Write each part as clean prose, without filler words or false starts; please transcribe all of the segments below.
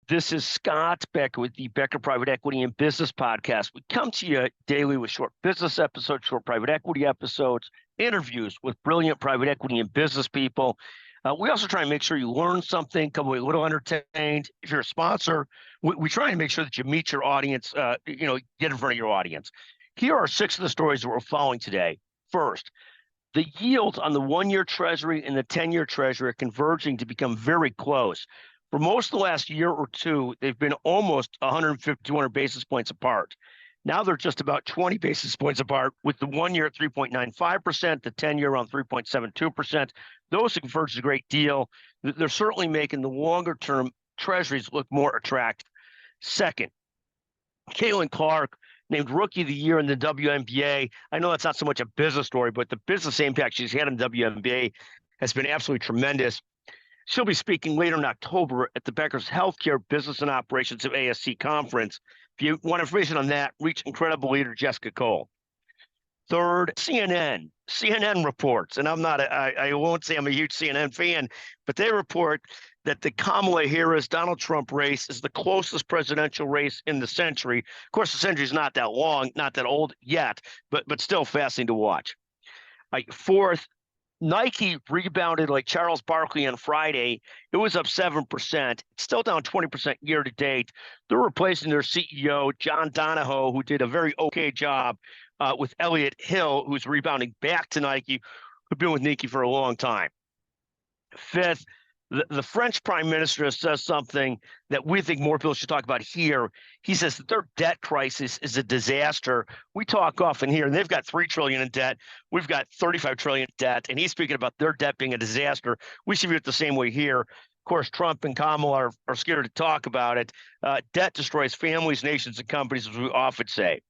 This is Scott Becker with the Becker Private Equity and Business Podcast. We come to you daily with short business episodes, short private equity episodes, interviews with brilliant private equity and business people. We also try and make sure you learn something, come away a little entertained. If you're a sponsor, we try and make sure that you meet your audience, get in front of your audience. Here are 6 of the stories that we're following today. First, the yields on the 1-year Treasury and the 10-year Treasury are converging to become very close. For most of the last year or two, they've been almost 150, 200 basis points apart. Now they're just about 20 basis points apart, with the 1-year at 3.95%, the 10-year around 3.72%. Those converge a great deal. They're certainly making the longer-term Treasuries look more attractive. Second, Caitlin Clark, named Rookie of the Year in the WNBA. I know that's not so much a business story, but the business impact she's had in the WNBA has been absolutely tremendous. She'll be speaking later in October at the Becker's Healthcare Business and Operations of ASC conference. If you want information on that, reach incredible leader Jessica Cole. Third, CNN. CNN reports, and I won't say I'm a huge CNN fan, but they report that the Kamala Harris-Donald Trump race is the closest presidential race in the century. Of course, the century is not that long, not that old yet, but still fascinating to watch. Fourth, Nike rebounded like Charles Barkley on Friday. It was up 7%. It's still down 20% year to date. They're replacing their CEO, John Donahoe, who did a very okay job, with Elliott Hill, who's rebounding back to Nike, who's been with Nike for a long time. Fifth, the French prime minister says something that we think more people should talk about here. He says that their debt crisis is a disaster. We talk often here, and they've got $3 trillion in debt. We've got $35 trillion in debt, and he's speaking about their debt being a disaster. We should view it the same way here. Of course, Trump and Kamala are scared to talk about it. Debt destroys families, nations, and companies, as we often say.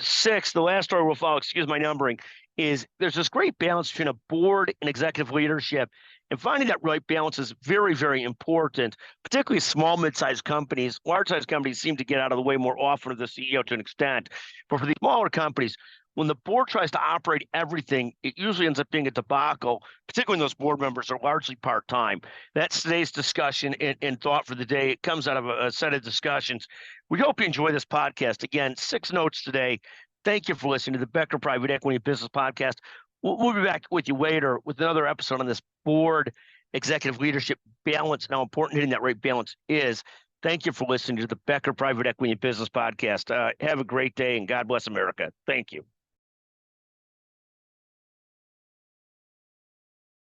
Sixth, the last story we'll follow, excuse my numbering, is there's this great balance between a board and executive leadership. And finding that right balance is very, very important, particularly small, mid-sized companies. Large-sized companies seem to get out of the way more often of the CEO to an extent. But for the smaller companies, when the board tries to operate everything, it usually ends up being a debacle, particularly when those board members are largely part-time. That's today's discussion and thought for the day. It comes out of a set of discussions. We hope you enjoy this podcast. Again, 6 notes today. Thank you for listening to the Becker Private Equity Business Podcast. We'll be back with you later with another episode on this board executive leadership balance and how important hitting that right balance is. Thank you for listening to the Becker Private Equity Business Podcast. Have a great day, and God bless America. Thank you.